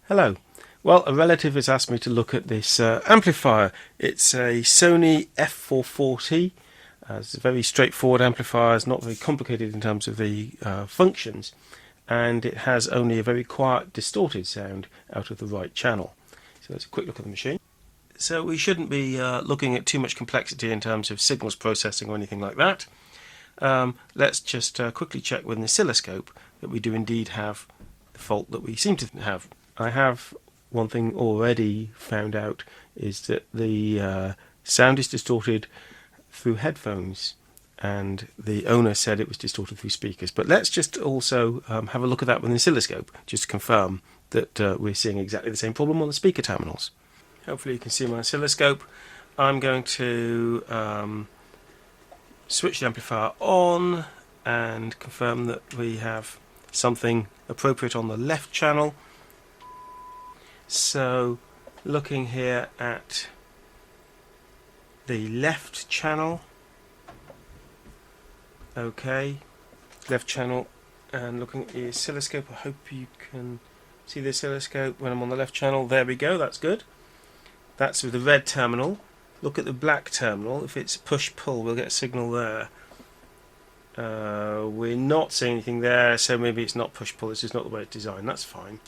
Hello. Well, a relative has asked me to look at this amplifier. It's a Sony F440E. It's a very straightforward amplifier. It's not very complicated in terms of the functions, and it has only a very quiet, distorted sound out of the right channel. So let's a quick look at the machine. So we shouldn't be looking at too much complexity in terms of signals processing or anything like that. Let's just quickly check with an oscilloscope that we do indeed have the fault that we seem to have. I have one thing already found out, is that the sound is distorted through headphones, and the owner said it was distorted through speakers. But let's just also have a look at that with an oscilloscope, just to confirm that we're seeing exactly the same problem on the speaker terminals. Hopefully you can see my oscilloscope. I'm going to switch the amplifier on and confirm that we have something appropriate on the left channel. So looking here at the left channel, okay, left channel, and looking at the oscilloscope, I hope you can see the oscilloscope when I'm on the left channel. There we go, that's good. That's with the red terminal. Look at the black terminal. If it's push-pull, we'll get a signal there. We're not seeing anything there, so maybe it's not push-pull, it's just not the way it's designed. That's fine.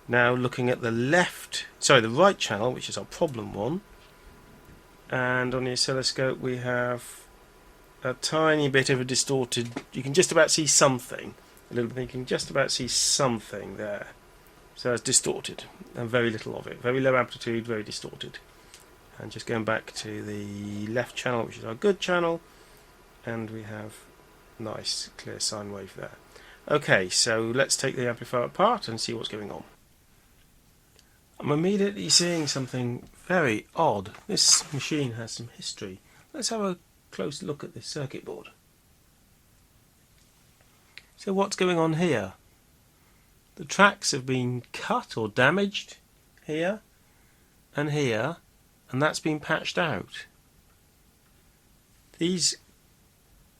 Now looking at the the right channel, which is our problem one, and on the oscilloscope we have a tiny bit of a distorted, you can just about see something, you can just about see something there. So it's distorted, and very little of it, very low amplitude, very distorted. And just going back to the left channel, which is our good channel, and we have nice clear sine wave there. Okay, so let's take the amplifier apart and see what's going on. I'm immediately seeing something very odd. This machine has some history. Let's have a close look at this circuit board. So what's going on here? The tracks have been cut or damaged here, and that's been patched out. These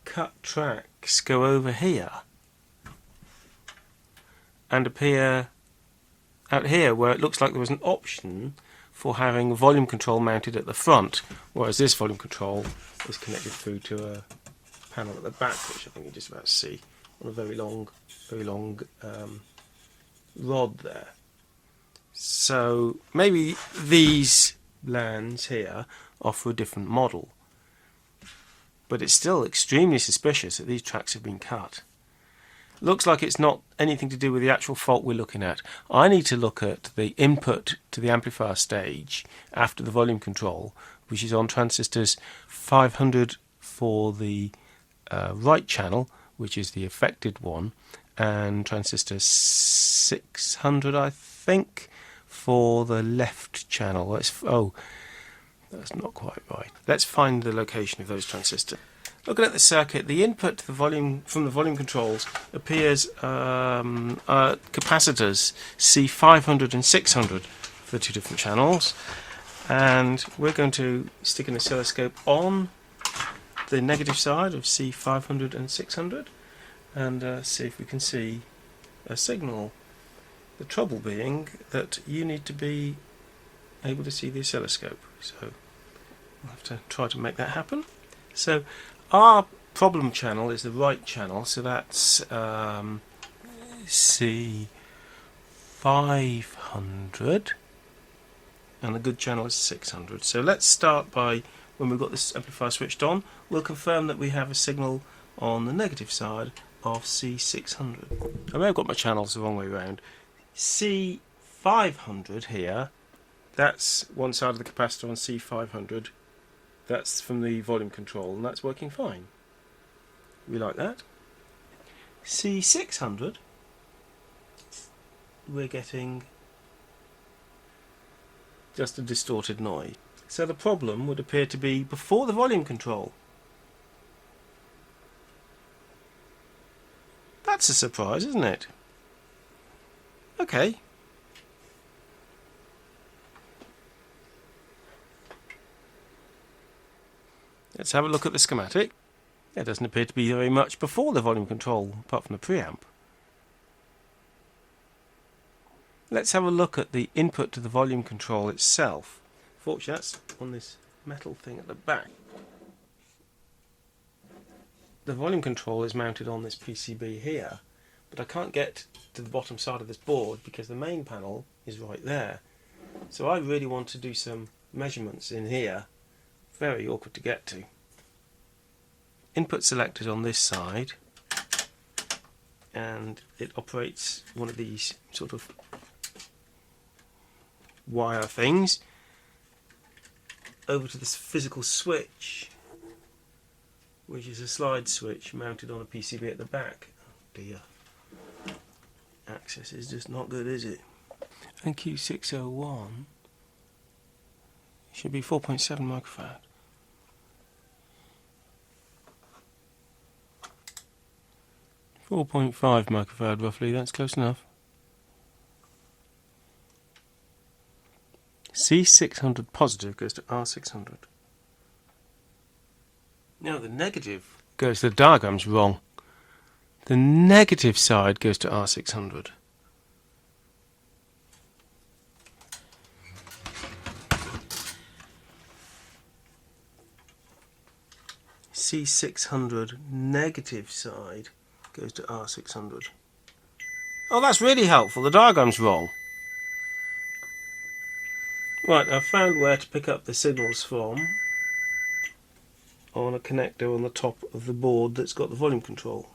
cut tracks go over here and appear out here, where it looks like there was an option for having volume control mounted at the front, whereas this volume control is connected through to a panel at the back, which I think you just about see on a very long rod there. So maybe these lands here offer a different model, but it's still extremely suspicious that these tracks have been cut. Looks like it's not anything to do with the actual fault we're looking at. I need to look at the input to the amplifier stage after the volume control, which is on transistors 500 for the right channel, which is the affected one, and transistor 600, I think, for the left channel. That's not quite right. Let's find the location of those transistors. Looking at the circuit, the input to the volume from the volume controls appears capacitors C500 and 600 for the two different channels, and we're going to stick an oscilloscope on the negative side of C500 and 600 and see if we can see a signal. The trouble being that you need to be able to see the oscilloscope, so we'll have to try to make that happen. So our problem channel is the right channel, so that's C500, and the good channel is 600. So let's start by, when we've got this amplifier switched on, we'll confirm that we have a signal on the negative side of C600. I may have got my channels the wrong way around. C500 here, that's one side of the capacitor on C500. That's from the volume control, and that's working fine. We like that. C600, we're getting just a distorted noise. So the problem would appear to be before the volume control. That's a surprise, isn't it? Okay. Let's have a look at the schematic. There doesn't appear to be very much before the volume control, apart from the preamp. let's have a look at the input to the volume control itself. Fortunately, that's on this metal thing at the back. The volume control is mounted on this PCB here, but I can't get to the bottom side of this board because the main panel is right there. So I really want to do some measurements in here. Very awkward to get to. Input selected on this side, and it operates one of these sort of wire things over to this physical switch, which is a slide switch mounted on a PCB at the back. Oh dear. Access is just not good, is it? NQ601 should be 4.7 microfarad. 4.5 microfarad roughly, that's close enough. C600 positive goes to R600. Now the negative goes, the diagram's wrong. The negative side goes to R600. C600 negative side goes to R600. Oh, that's really helpful. The diagram's wrong. Right, I've found where to pick up the signals from on a connector on the top of the board that's got the volume control.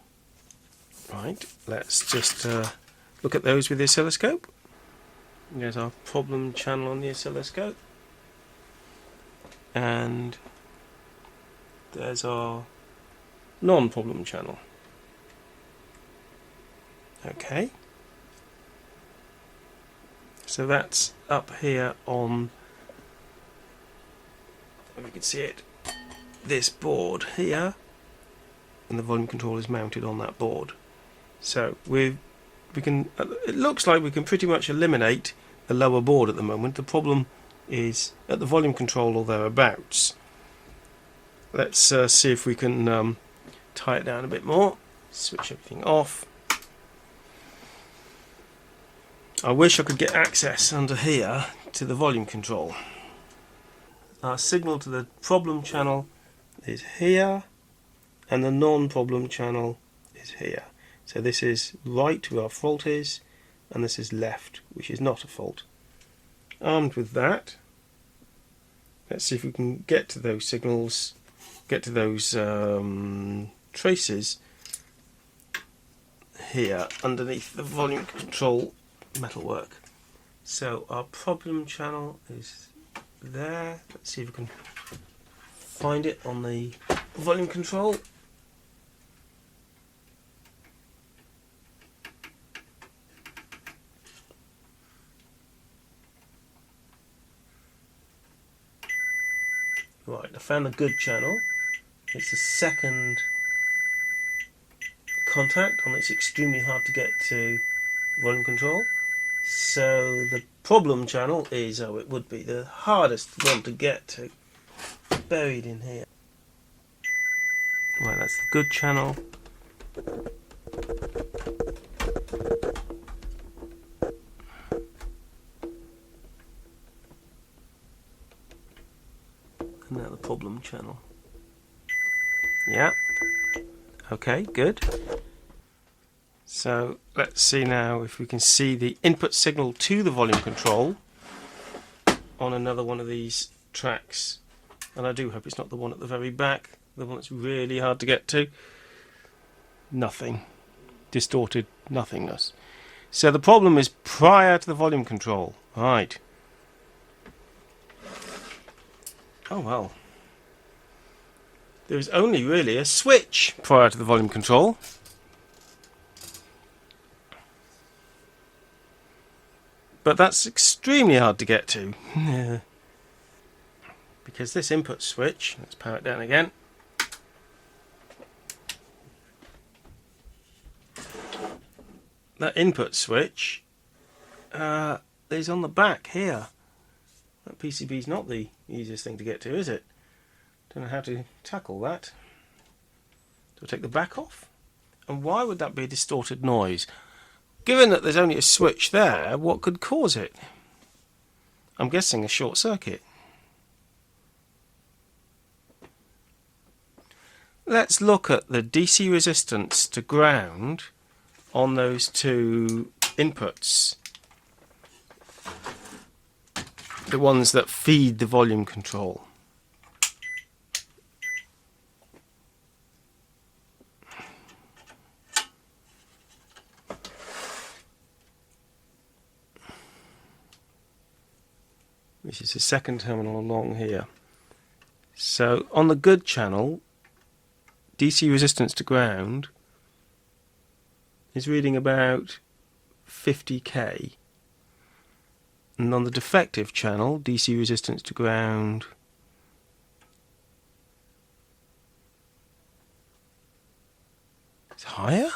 Right, let's just look at those with the oscilloscope. There's our problem channel on the oscilloscope. And there's our non-problem channel. Okay. So that's up here on, if you can see it, this board here, and the volume control is mounted on that board. So we can, it looks like we can pretty much eliminate the lower board at the moment. The problem is at the volume control or thereabouts. Let's see if we can tie it down a bit more. Switch everything off. I wish I could get access under here to the volume control. Our signal to the problem channel is here, and the non-problem channel is here. So this is right where our fault is, and this is left, which is not a fault. Armed with that, let's see if we can get to those signals, get to those traces here underneath the volume control metalwork. So our problem channel is there. Let's see if we can find it on the volume control. Right, I found a good channel. It's the second contact, and it's extremely hard to get to volume control. So the problem channel is, oh, it would be the hardest one to get to, buried in here. Right, that's the good channel. And now the problem channel. Yeah. Okay, good. So let's see now if we can see the input signal to the volume control on another one of these tracks. And I do hope it's not the one at the very back, the one that's really hard to get to. Nothing. Distorted nothingness. So the problem is prior to the volume control. Right. Oh well. There's only really a switch prior to the volume control. But that's extremely hard to get to. Because this input switch, let's power it down again. That input switch is on the back here. That PCB is not the easiest thing to get to, is it? Don't know how to tackle that. Do I take the back off? And why would that be a distorted noise? Given that there's only a switch there, what could cause it? I'm guessing a short circuit. Let's look at the DC resistance to ground on those two inputs. The ones that feed the volume control. Which is the second terminal along here. So on the good channel, DC resistance to ground is reading about 50k. And on the defective channel, DC resistance to ground is higher?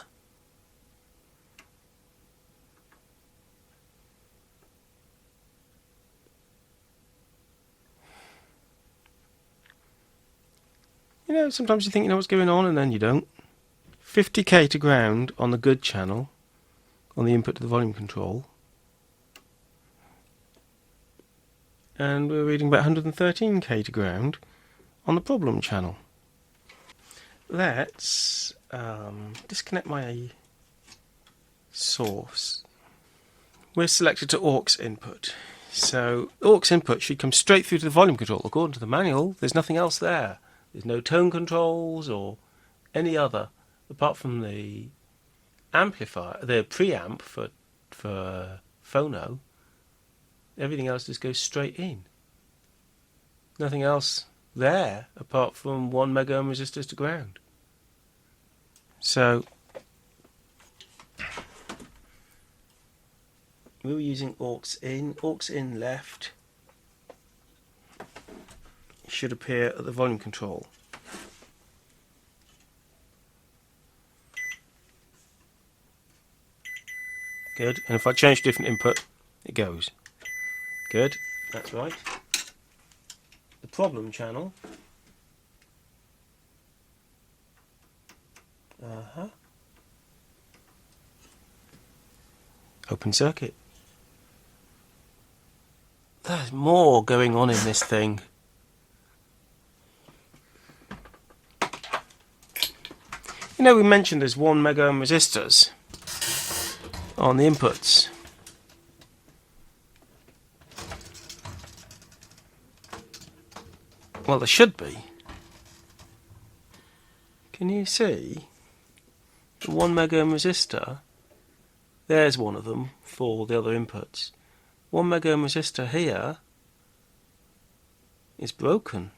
You know, sometimes you think you know what's going on and then you don't. 50k to ground on the good channel, on the input to the volume control. And we're reading about 113k to ground on the problem channel. Let's disconnect my source. We're selected to aux input. So aux input should come straight through to the volume control. According to the manual, there's nothing else there. There's no tone controls or any other, apart from the amplifier, the preamp for phono. Everything else just goes straight in. Nothing else there apart from 1 mega ohm resistors to ground. So we were using aux in left. Should appear at the volume control. Good. And if I change different input, it goes. Good. That's right. The problem channel. Open circuit. There's more going on in this thing. You know, we mentioned there's 1 mega ohm resistors on the inputs. Well, there should be. Can you see the 1 mega ohm resistor? There's one of them for the other inputs. 1 mega ohm resistor here is broken.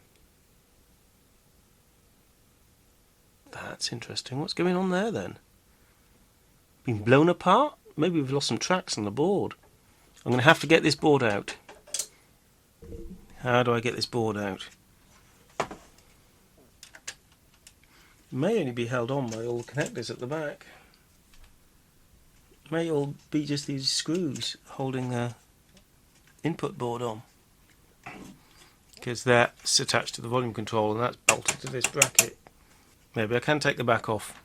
That's interesting. What's going on there then? Been blown apart? Maybe we've lost some tracks on the board. I'm going to have to get this board out. How do I get this board out? It may only be held on by all the connectors at the back. It may all be just these screws holding the input board on. Because that's attached to the volume control and that's bolted to this bracket. Maybe I can take the back off.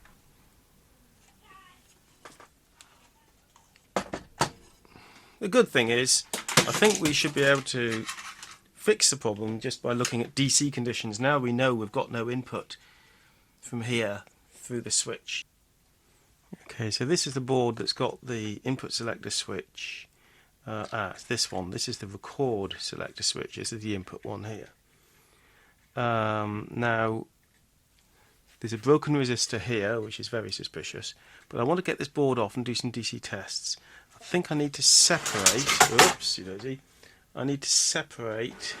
The good thing is, I think we should be able to fix the problem just by looking at DC conditions. Now we know we've got no input from here through the switch. Okay, so this is the board that's got the input selector switch. It's this one. This is the record selector switch. This is the input one here. Now, there's a broken resistor here, which is very suspicious. But I want to get this board off and do some DC tests. I think I need to separate. Oopsie-daisy. I need to separate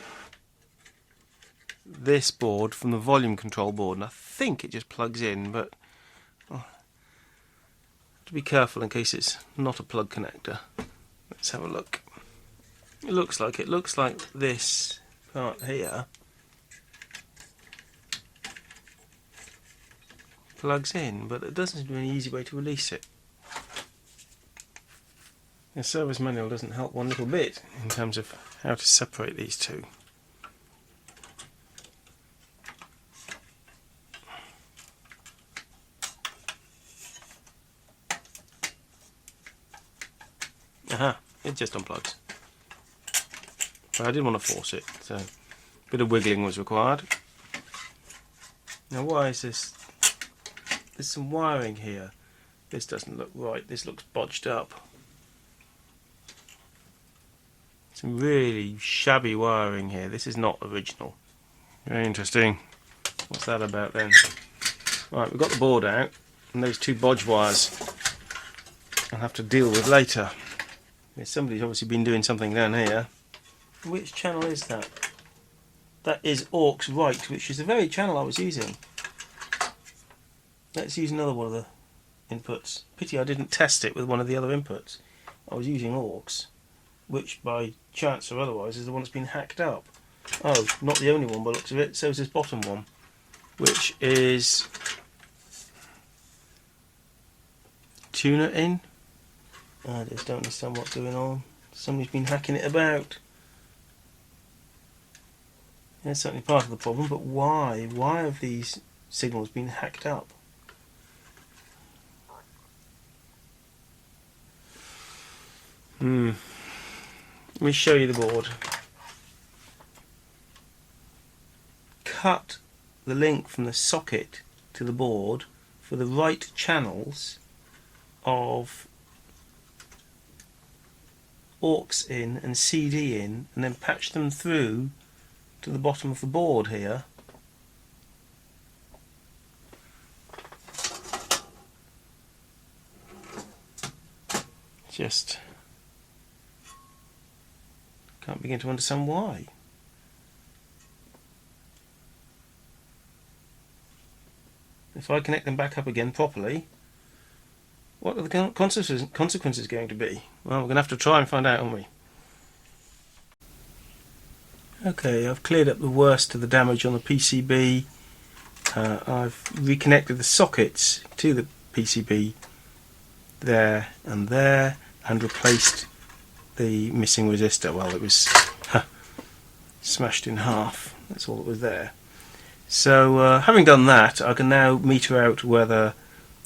this board from the volume control board, and I think it just plugs in, but have to be careful in case it's not a plug connector. Let's have a look. It looks like this part here plugs in, but it doesn't seem to be any easy way to release it. The service manual doesn't help one little bit in terms of how to separate these two. Aha, it just unplugs. But I didn't want to force it, so a bit of wiggling was required. Now why is this? There's some wiring here. This doesn't look right, this looks bodged up. Some really shabby wiring here. This is not original. Very interesting. What's that about then? Right, we've got the board out, and those two bodge wires I'll have to deal with later. Somebody's obviously been doing something down here. Which channel is that? That is aux right, which is the very channel I was using. Let's use another one of the inputs. Pity I didn't test it with one of the other inputs. I was using aux, which by chance or otherwise is the one that's been hacked up. Oh, not the only one by the looks of it, so is this bottom one, which is tuner in. I just don't understand what's going on. Somebody's been hacking it about. That's certainly part of the problem, but why? Why have these signals been hacked up? Let me show you the board. Cut the link from the socket to the board for the right channels of aux in and CD in, and then patch them through to the bottom of the board here. Just can't begin to understand why. If I connect them back up again properly, what are the consequences going to be? Well, we're going to have to try and find out, aren't we? Okay, I've cleared up the worst of the damage on the PCB. I've reconnected the sockets to the PCB there and replaced the missing resistor. Well, it was smashed in half. That's all that was there. So having done that, I can now meter out whether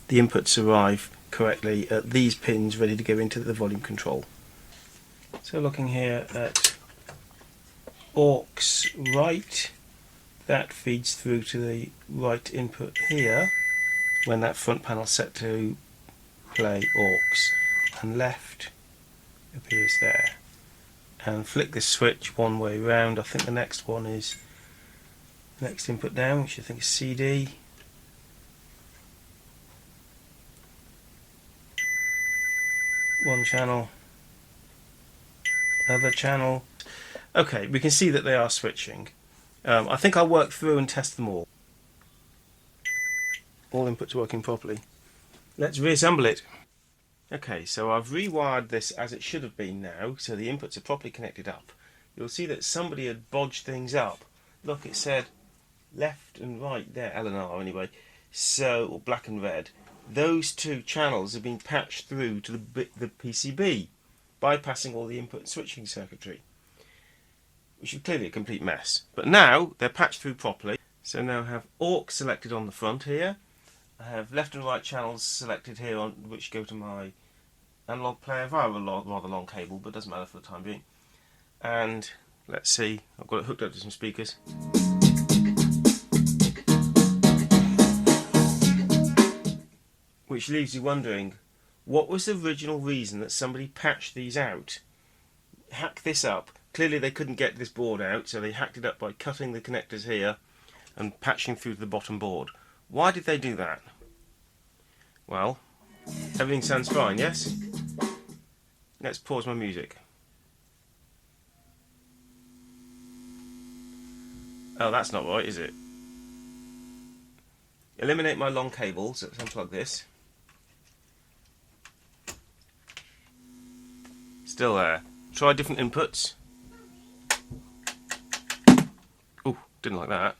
the inputs arrive correctly at these pins ready to go into the volume control. So looking here at aux right, that feeds through to the right input here when that front panel set to play aux, and left appears there. And flick this switch one way round. I think the next one is next input down, which I think is CD. One channel, other channel. Okay, we can see that they are switching. I think I'll work through and test them all. All inputs working properly. Let's reassemble it. Okay, so I've rewired this as it should have been now, so the inputs are properly connected up. You'll see that somebody had bodged things up. Look, it said left and right there, L and R anyway, so, or black and red. Those two channels have been patched through to the PCB, bypassing all the input and switching circuitry, which is clearly a complete mess. But now they're patched through properly, so now I have aux selected on the front here. I have left and right channels selected here, on which go to my analog player via a rather long cable, but doesn't matter for the time being. And let's see, I've got it hooked up to some speakers. Which leaves you wondering, what was the original reason that somebody patched these out? Hacked this up. Clearly they couldn't get this board out, so they hacked it up by cutting the connectors here and patching through to the bottom board. Why did they do that? Well, everything sounds fine, yes? Let's pause my music. Oh, that's not right, is it? Eliminate my long cables. Let's unplug this. Still there. Try different inputs. Ooh, didn't like that.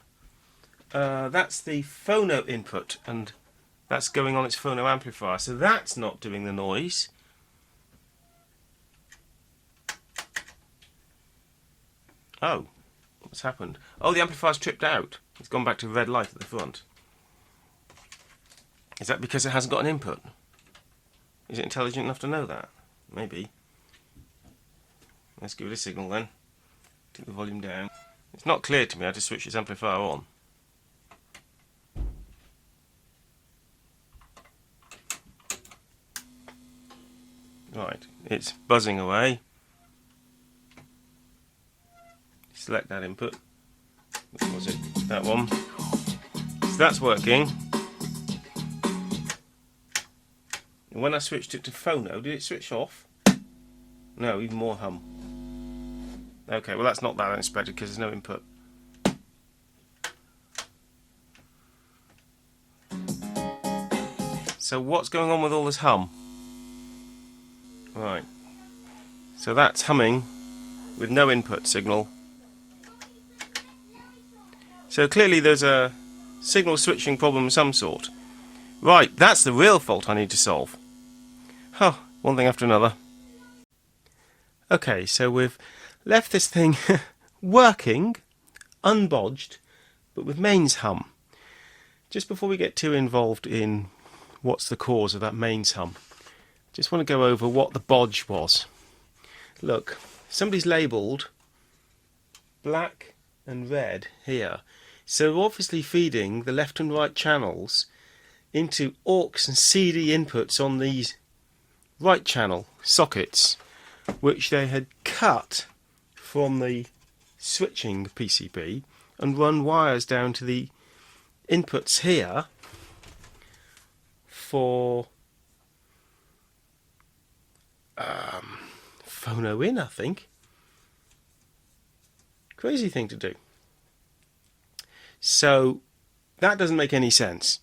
That's the phono input, and that's going on its phono amplifier, so that's not doing the noise. Oh, what's happened? Oh, the amplifier's tripped out. It's gone back to red light at the front. Is that because it hasn't got an input? Is it intelligent enough to know that? Maybe. Let's give it a signal then. Take the volume down. It's not clear to me how to switch this amplifier on. Right, it's buzzing away. Select that input. What was it? That one. So that's working. And when I switched it to phono, did it switch off? No, even more hum. Okay, well that's not that unexpected because there's no input. So what's going on with all this hum? Right. So that's humming with no input signal. So clearly there's a signal switching problem of some sort. Right, that's the real fault I need to solve. Oh, one thing after another. Okay, so we've left this thing working, unbodged, but with mains hum. Just before we get too involved in what's the cause of that mains hum, just want to go over what the bodge was. Look, somebody's labelled black and red here. So obviously feeding the left and right channels into aux and CD inputs on these right channel sockets, which they had cut from the switching PCB and run wires down to the inputs here for phono in, I think. Crazy thing to do. So that doesn't make any sense.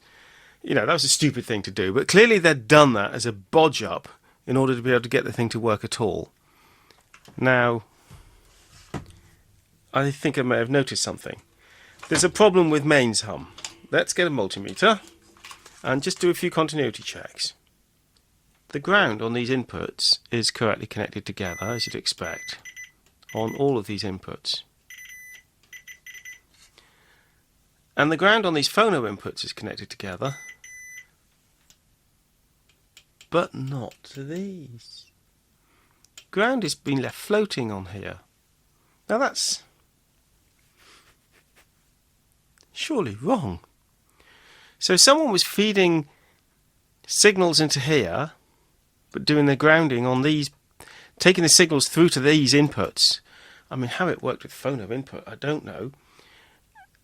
You know, that was a stupid thing to do, but clearly they'd done that as a bodge up in order to be able to get the thing to work at all. Now, I think I may have noticed something. There's a problem with mains hum. Let's get a multimeter and just do a few continuity checks. The ground on these inputs is correctly connected together, as you'd expect, on all of these inputs. And the ground on these phono inputs is connected together, but not to these. Ground has been left floating on here. Now that's surely wrong. So someone was feeding signals into here, but doing the grounding on these, taking the signals through to these inputs. I mean, how it worked with phono input, I don't know.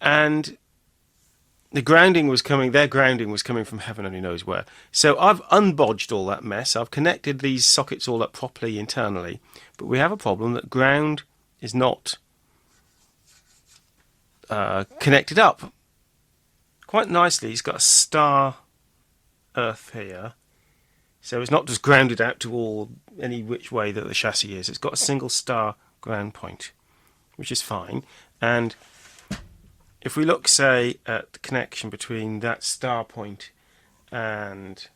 And the grounding was coming, their grounding was coming from heaven only knows where. So I've unbodged all that mess. I've connected these sockets all up properly internally. But we have a problem that ground is not connected up. Quite nicely, it's got a star earth here. So it's not just grounded out to any which way that the chassis is. It's got a single star ground point, which is fine. And if we look, say, at the connection between that star point and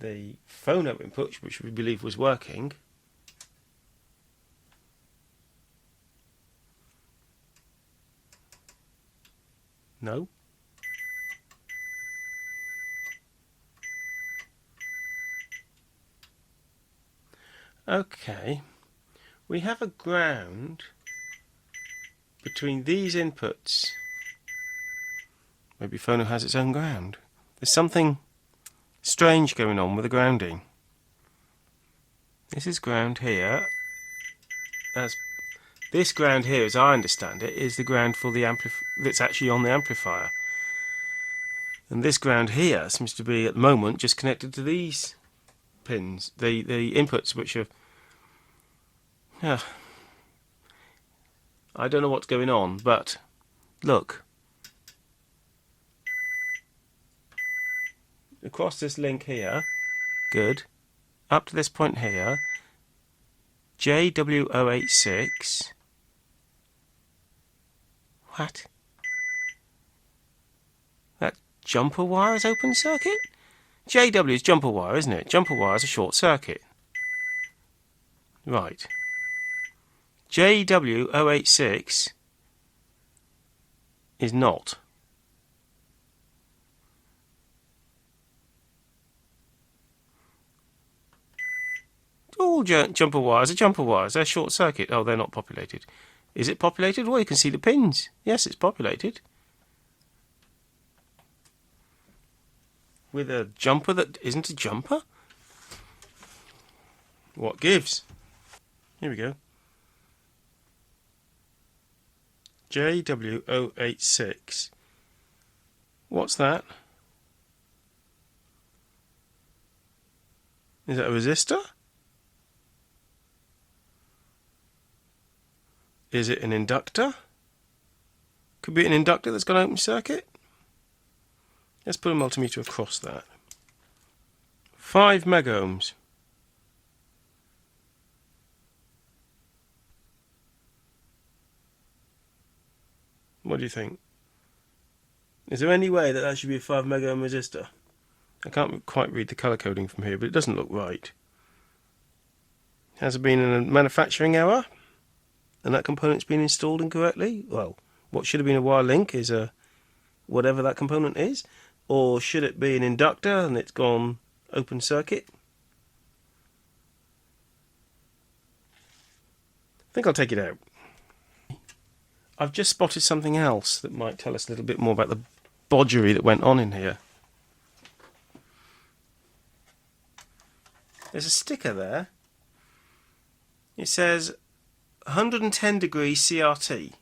the phono input, which we believe was working, no. Okay, we have a ground between these inputs. Maybe phono has its own ground. There's something strange going on with the grounding. This is ground here. This ground here, as I understand it, is the ground for the that's actually on the amplifier. And this ground here seems to be, at the moment, just connected to these pins, the inputs, which are... I don't know what's going on, but look. Across this link here, good. Up to this point here, JW086. What? That jumper wire is open circuit? JW is jumper wire, isn't it? Jumper wire is a short circuit. Right. JW086 is not. all jumper wires are jumper wires. They're short circuit. Oh, they're not populated. Is it populated? Well, you can see the pins. Yes, it's populated. With a jumper that isn't a jumper? What gives? Here we go. JW086. What's that? Is that a resistor? Is it an inductor? Could be an inductor that's got an open circuit. Let's put a multimeter across that. 5 megohms. What do you think? Is there any way that should be a 5 megohm resistor? I can't quite read the colour coding from here, but it doesn't look right. Has there been a manufacturing error? And that component's been installed incorrectly? Well, what should have been a wire link is a whatever that component is. Or should it be an inductor and it's gone open circuit? I think I'll take it out. I've just spotted something else that might tell us a little bit more about the bodgery that went on in here. There's a sticker there. It says 110 degrees CRT.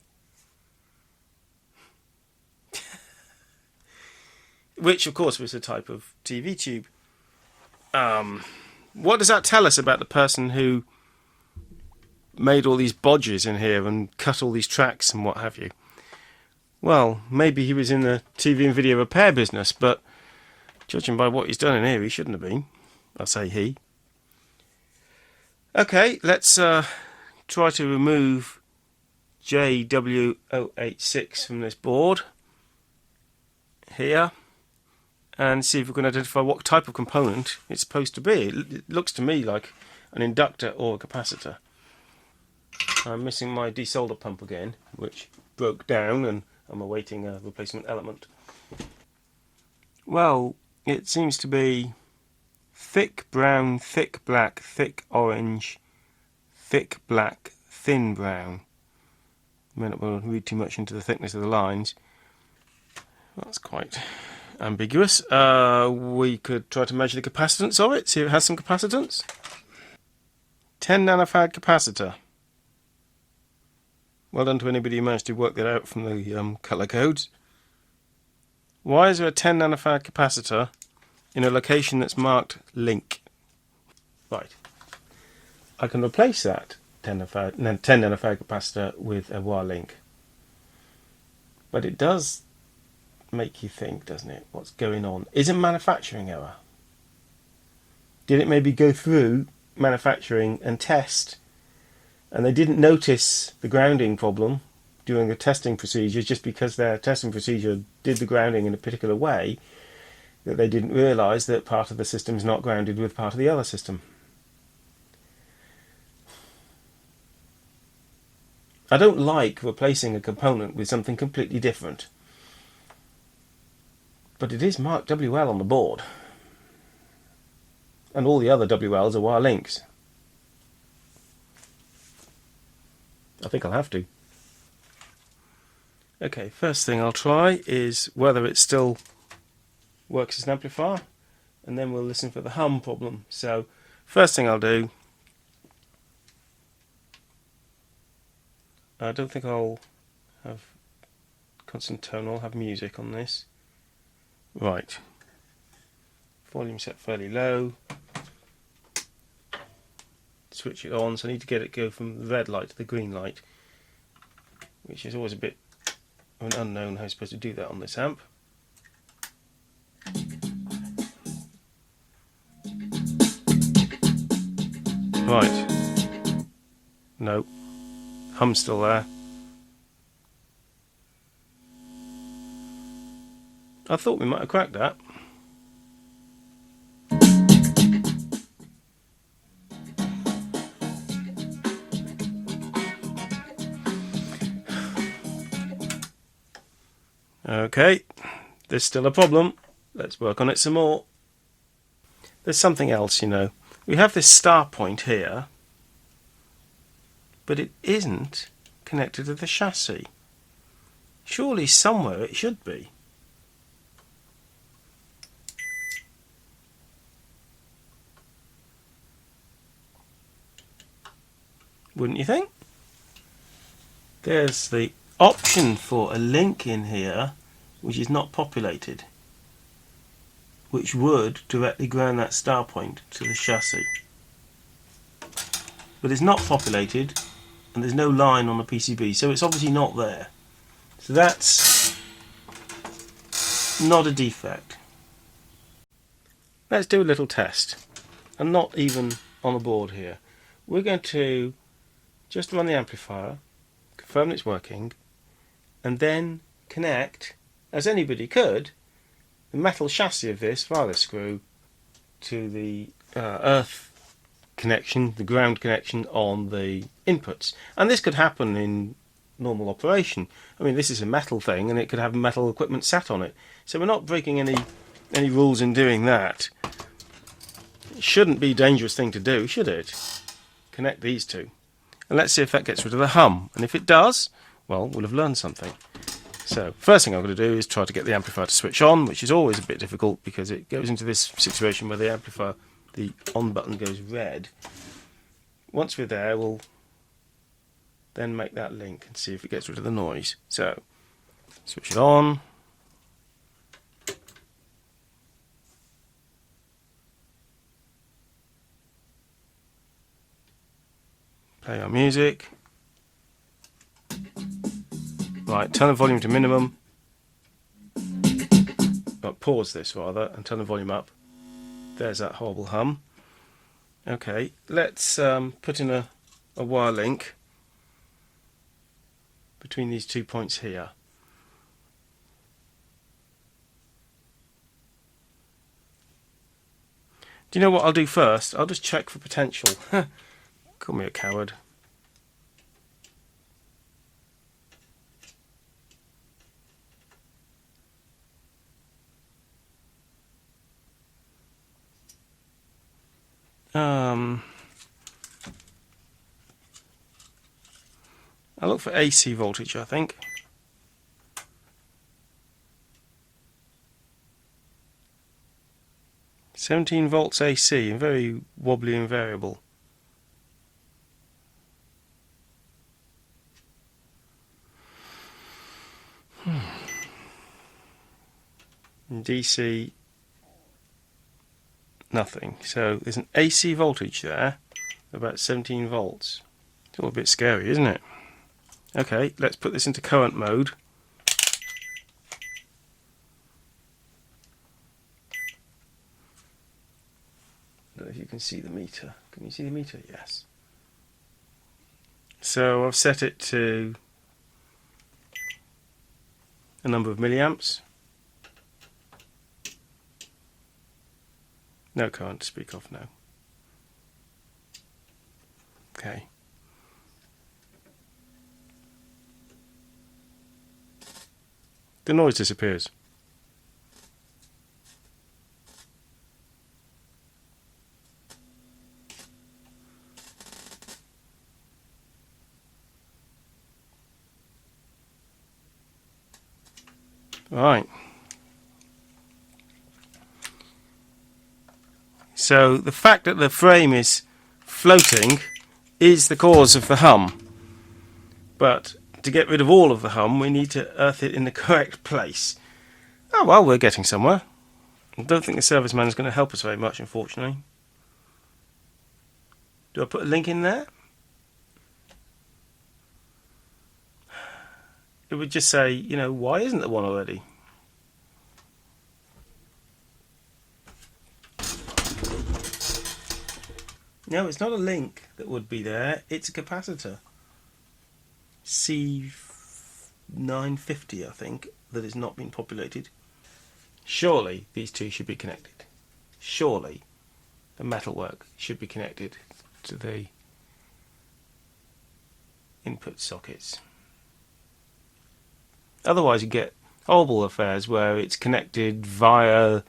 Which, of course, was a type of TV tube. What does that tell us about the person who made all these bodges in here and cut all these tracks and what have you? Well, maybe he was in the TV and video repair business, but judging by what he's done in here, he shouldn't have been. I say he. Okay, let's try to remove JW086 from this board here and see if we can identify what type of component it's supposed to be. It looks to me like an inductor or a capacitor. I'm missing my desolder pump again, which broke down and I'm awaiting a replacement element. Well, it seems to be thick brown, thick black, thick orange, thick black, thin brown. I may not want to read too much into the thickness of the lines. That's quite ambiguous. We could try to measure the capacitance of it, see if it has some capacitance. 10 nanofarad capacitor. Well done to anybody who managed to work that out from the colour codes. Why is there a 10 nanofarad capacitor in a location that's marked link? Right. I can replace that 10 nanofarad capacitor with a wire link. But it does make you think, doesn't it? What's going on? Is it a manufacturing error? Did it maybe go through manufacturing and test, and they didn't notice the grounding problem during the testing procedure just because their testing procedure did the grounding in a particular way, that they didn't realise that part of the system is not grounded with part of the other system? I don't like replacing a component with something completely different. But it is marked WL on the board. And all the other WLs are wire links. I think I'll have to. Okay, first thing I'll try is whether it still works as an amplifier, and then we'll listen for the hum problem. So, first thing I'll do, I don't think I'll have constant tone, I'll have music on this. Right, volume set fairly low, switch it on, so I need to get it go from the red light to the green light, which is always a bit of an unknown how you're supposed to do that on this amp. Right, no, hum's still there. I thought we might have cracked that. Okay, there's still a problem. Let's work on it some more. There's something else, you know. We have this star point here, but it isn't connected to the chassis. Surely somewhere it should be. Wouldn't you think? There's the option for a link in here which is not populated, which would directly ground that star point to the chassis. But it's not populated and there's no line on the PCB, so it's obviously not there. So that's not a defect. Let's do a little test, and not even on the board here. We're going to just run the amplifier, confirm it's working, and then connect, as anybody could, the metal chassis of this via the screw to the earth connection, the ground connection on the inputs. And this could happen in normal operation. I mean, this is a metal thing and it could have metal equipment sat on it. So we're not breaking any rules in doing that. It shouldn't be a dangerous thing to do, should it? Connect these two. And let's see if that gets rid of the hum. And if it does, well, we'll have learned something. So, first thing I'm going to do is try to get the amplifier to switch on, which is always a bit difficult because it goes into this situation where the amplifier, the on button goes red. Once we're there, we'll then make that link and see if it gets rid of the noise. So, switch it on. Play our music. Right, turn the volume to minimum. Oh, pause this rather and turn the volume up. There's that horrible hum. Okay, let's put in a wire link between these 2 points here. Do you know what I'll do first? I'll just check for potential. Call me a coward. I'll look for AC voltage, I think. £17 AC, and very wobbly and variable. DC, nothing. So there's an AC voltage there, about 17 volts. It's all a bit scary, isn't it? Okay, let's put this into current mode. I don't know if you can see the meter. Can you see the meter? Yes. So I've set it to a number of milliamps. No current to speak of now. Okay. The noise disappears. Right. So the fact that the frame is floating is the cause of the hum. But to get rid of all of the hum, we need to earth it in the correct place. Oh well, we're getting somewhere. I don't think the serviceman is going to help us very much, unfortunately. Do I put a link in there? It would just say, you know, why isn't there one already? No, it's not a link that would be there, it's a capacitor. C950, I think, that has not been populated. Surely these two should be connected. Surely the metalwork should be connected to the input sockets. Otherwise you get horrible affairs where it's connected via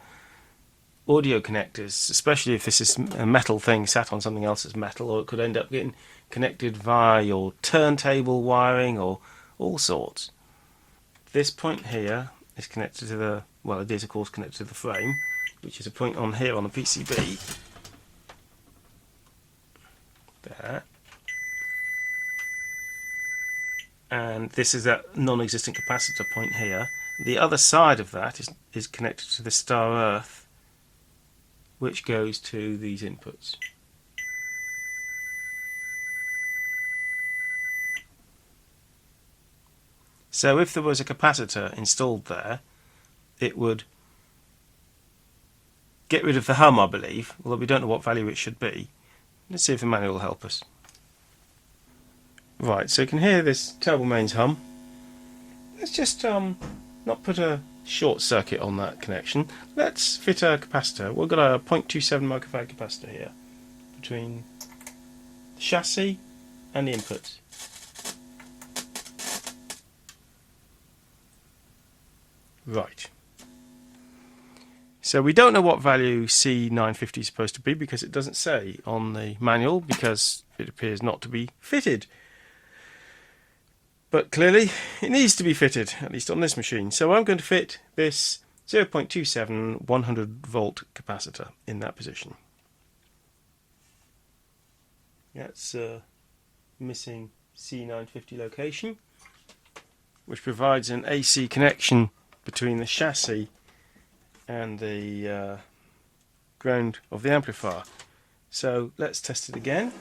audio connectors, especially if this is a metal thing sat on something else that's metal, or it could end up getting connected via your turntable wiring or all sorts. This point here is connected to the, well, it is of course connected to the frame, which is a point on here on the PCB. There. And this is that non-existent capacitor point here. The other side of that is connected to the star earth, which goes to these inputs. So if there was a capacitor installed there, it would get rid of the hum, I believe, although we don't know what value it should be. Let's see if the manual will help us. Right, so you can hear this terrible mains hum. Let's just not put a short circuit on that connection. Let's fit a capacitor. We've got a 0.27 microfarad capacitor here between the chassis and the inputs. Right. So we don't know what value C950 is supposed to be because it doesn't say on the manual, because it appears not to be fitted. But clearly it needs to be fitted, at least on this machine. So I'm going to fit this 0.27 100 volt capacitor in that position. That's missing C950 location, which provides an AC connection between the chassis and the ground of the amplifier. So let's test it again.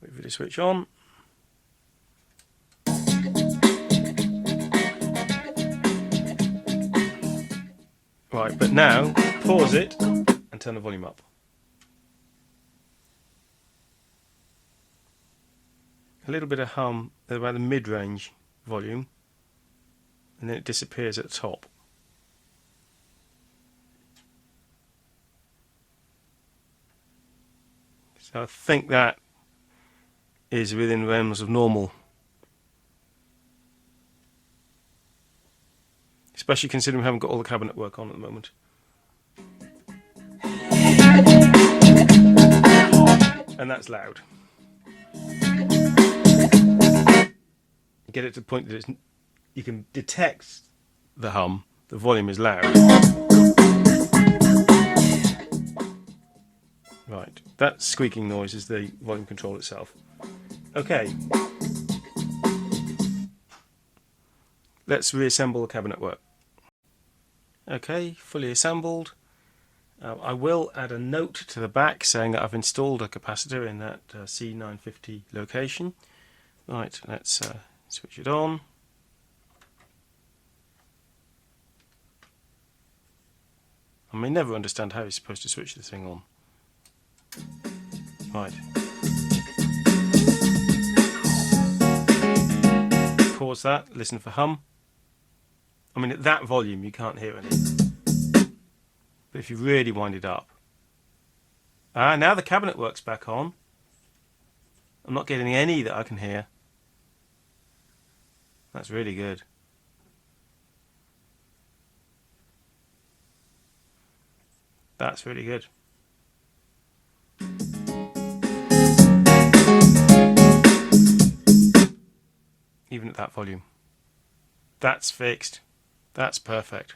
Wait for the switch on. Right, but now pause it and turn the volume up. A little bit of hum at about the mid-range volume, and then it disappears at the top. So I think that is within realms of normal, especially considering we haven't got all the cabinet work on at the moment. And that's loud. Get it to the point that you can detect the hum, the volume is loud. Right, that squeaking noise is the volume control itself. Okay, let's reassemble the cabinet work. Okay, fully assembled. I will add a note to the back saying that I've installed a capacitor in that C950 location. Right, let's switch it on. I may never understand how you're supposed to switch this thing on. Right. Pause that, listen for hum. I mean, at that volume you can't hear any. But if you really wind it up. Now the cabinet work's back on. I'm not getting any that I can hear. That's really good. That's really good. Even at that volume. That's fixed. That's perfect.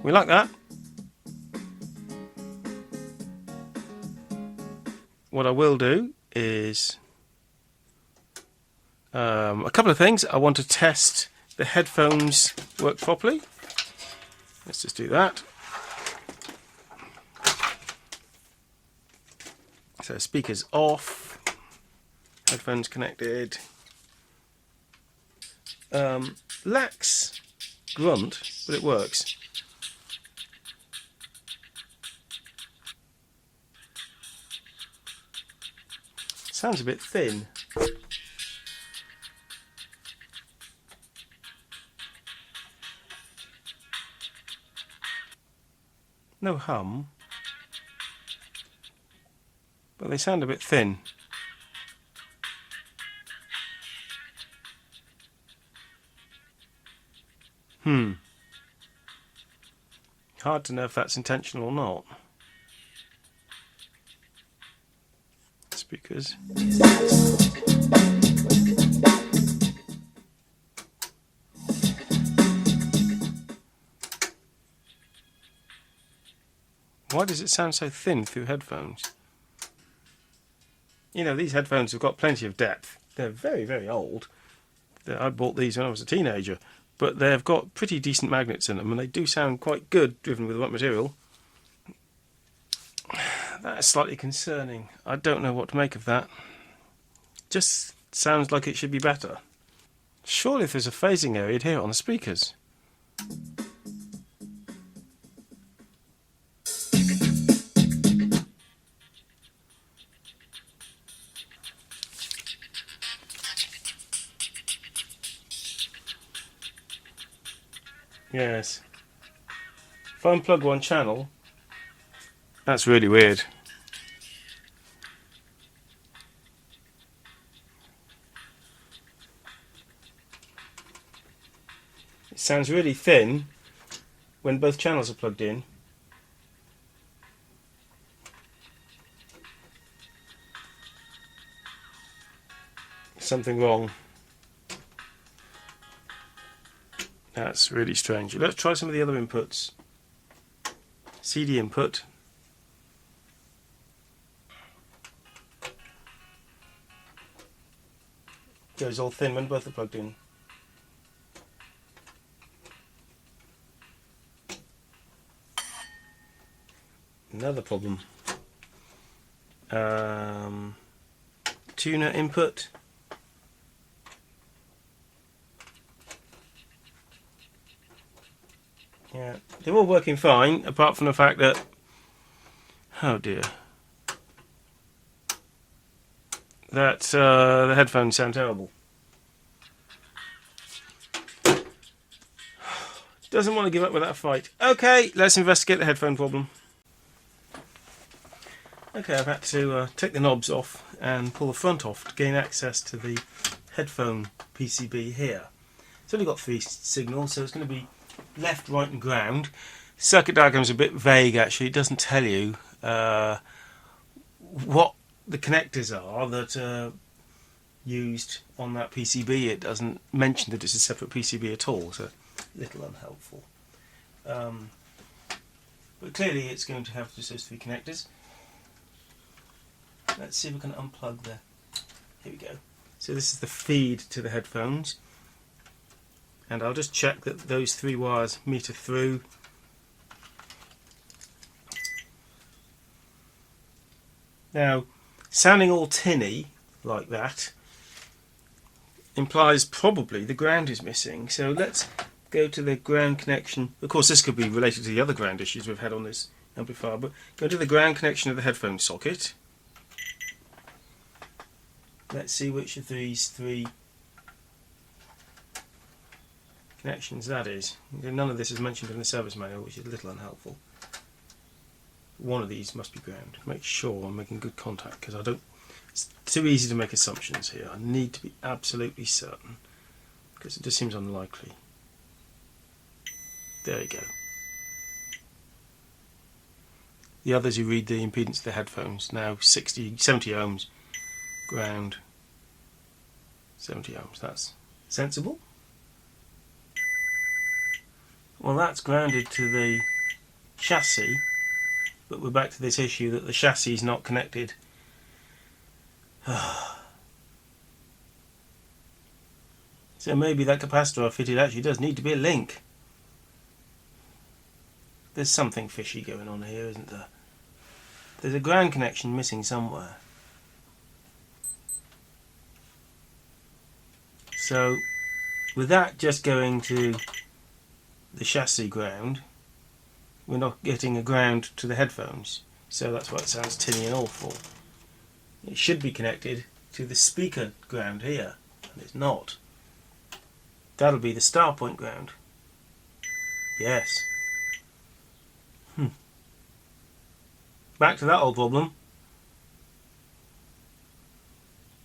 We like that. What I will do is a couple of things. I want to test the headphones work properly. Let's just do that. So speakers off, headphones connected. Lacks grunt, but it works. Sounds a bit thin. No hum. But they sound a bit thin. Hard to know if that's intentional or not. Speakers. Why does it sound so thin through headphones? You know, these headphones have got plenty of depth. They're very, very old. I bought these when I was a teenager, but they've got pretty decent magnets in them, and they do sound quite good driven with the right material. That is slightly concerning. I don't know what to make of that. Just sounds like it should be better. Surely if there's a phasing area, you'd hear it on the speakers. Yes. If I unplug one channel, that's really weird. It sounds really thin when both channels are plugged in. Something wrong. That's really strange. Let's try some of the other inputs. CD input. Goes all thin when both are plugged in. Another problem. Tuner input. Yeah, they're all working fine, apart from the fact that, oh dear, that the headphones sound terrible. Doesn't want to give up with that fight. Okay, let's investigate the headphone problem. Okay, I've had to take the knobs off and pull the front off to gain access to the headphone PCB here. It's only got 3 signals, so it's going to be left, right and ground. Circuit diagram is a bit vague actually. It doesn't tell you what the connectors are that are used on that PCB. It doesn't mention that it's a separate PCB at all, so a little unhelpful. But clearly it's going to have just those 3 connectors. Let's see if we can unplug the... Here we go. So this is the feed to the headphones. And I'll just check that those 3 wires meter through. Now, sounding all tinny like that implies probably the ground is missing. So let's go to the ground connection. Of course, this could be related to the other ground issues we've had on this amplifier, but go to the ground connection of the headphone socket. Let's see which of these 3 connections that is. None of this is mentioned in the service manual, which is a little unhelpful. One of these must be ground. Make sure I'm making good contact, because I don't... It's too easy to make assumptions here. I need to be absolutely certain, because it just seems unlikely. There you go. The others, you read the impedance of the headphones. Now 70 ohms. Ground. 70 ohms. That's sensible. Well, that's grounded to the chassis, but we're back to this issue that the chassis is not connected. So maybe that capacitor I fitted actually does need to be a link. There's something fishy going on here, isn't there? There's a ground connection missing somewhere. So, with that just going to the chassis ground, we're not getting a ground to the headphones, so that's why it sounds tinny and awful. It should be connected to the speaker ground here, and it's not. That'll be the star point ground. Yes. back to that old problem.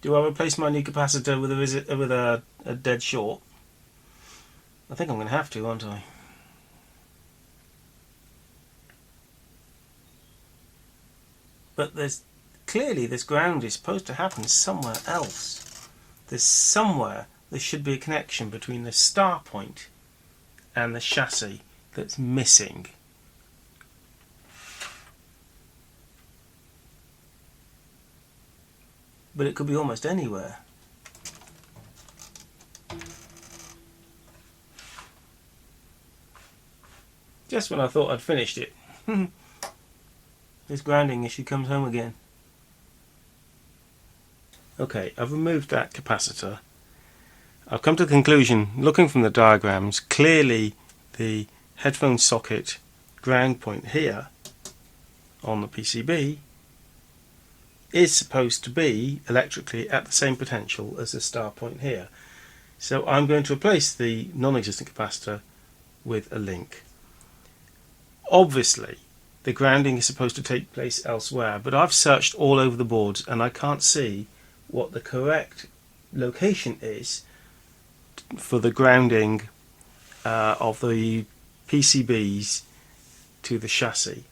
Do I replace my new capacitor with a dead short? I think I'm going to have to, aren't I? But clearly this ground is supposed to happen somewhere else. There should be a connection between the star point and the chassis that's missing. But it could be almost anywhere. Just when I thought I'd finished it, this grounding issue comes home again. Okay, I've removed that capacitor. I've come to the conclusion, looking from the diagrams, clearly the headphone socket ground point here on the PCB is supposed to be electrically at the same potential as the star point here. So I'm going to replace the non-existent capacitor with a link. Obviously the grounding is supposed to take place elsewhere, but I've searched all over the boards and I can't see what the correct location is for the grounding of the PCBs to the chassis.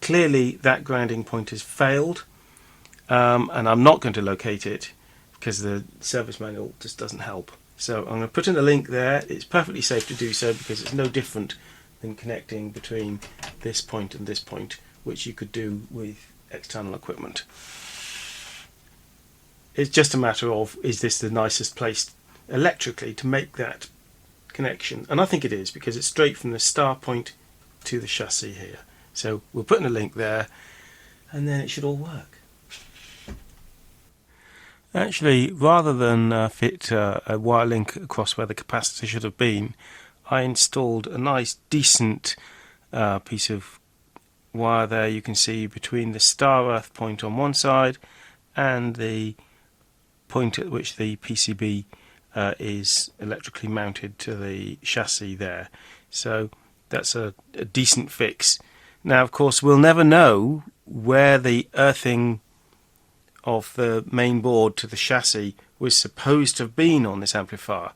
Clearly that grounding point has failed, and I'm not going to locate it because the service manual just doesn't help. So I'm going to put in a link there. It's perfectly safe to do so because it's no different than connecting between this point and this point, which you could do with external equipment. It's just a matter of, is this the nicest place electrically to make that connection? And I think it is, because it's straight from the star point to the chassis here. So we'll put in a link there and then it should all work. Actually, rather than fit a wire link across where the capacitor should have been, I installed a nice decent piece of wire there. You can see between the star earth point on one side and the point at which the PCB is electrically mounted to the chassis there. So that's a decent fix. Now of course we'll never know where the earthing of the main board to the chassis was supposed to have been on this amplifier.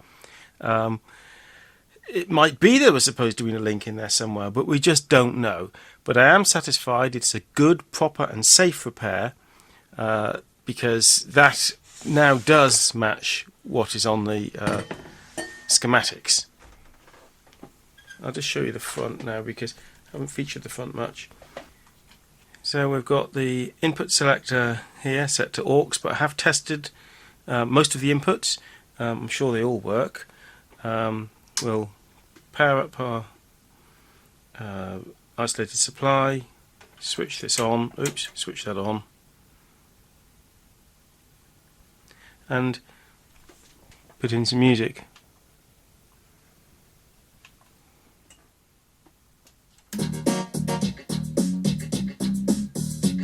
It might be there was supposed to be a link in there somewhere, but we just don't know. But I am satisfied it's a good, proper and safe repair, because that now does match what is on the schematics. I'll just show you the front now because I haven't featured the front much. So we've got the input selector here set to aux, but I have tested most of the inputs. I'm sure they all work. We'll power up our isolated supply, switch this on, switch that on, and put in some music.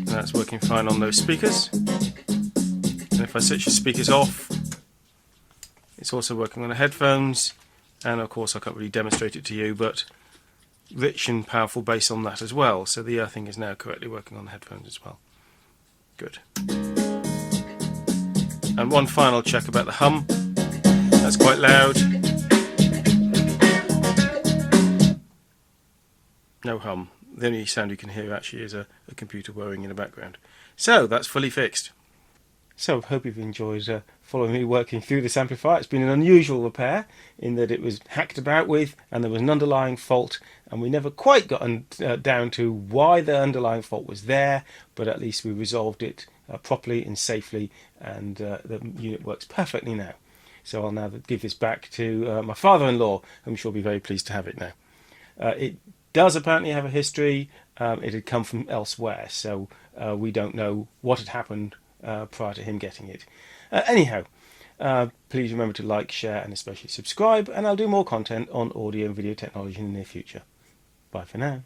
That's working fine on those speakers. And if I switch the speakers off, it's also working on the headphones. And of course I can't really demonstrate it to you, but rich and powerful bass on that as well. So the earthing is now correctly working on the headphones as well. Good. And one final check about the hum. That's quite loud. No hum. The only sound you can hear actually is a computer whirring in the background. So that's fully fixed. So I hope you've enjoyed following me working through this amplifier. It's been an unusual repair in that it was hacked about with and there was an underlying fault, and we never quite got down to why the underlying fault was there, but at least we resolved it properly and safely, and the unit works perfectly now. So I'll now give this back to my father-in-law, whom she'll be very pleased to have it now. It does apparently have a history. It had come from elsewhere, so we don't know what had happened prior to him getting it. Anyhow, please remember to like, share and especially subscribe, and I'll do more content on audio and video technology in the near future. Bye for now.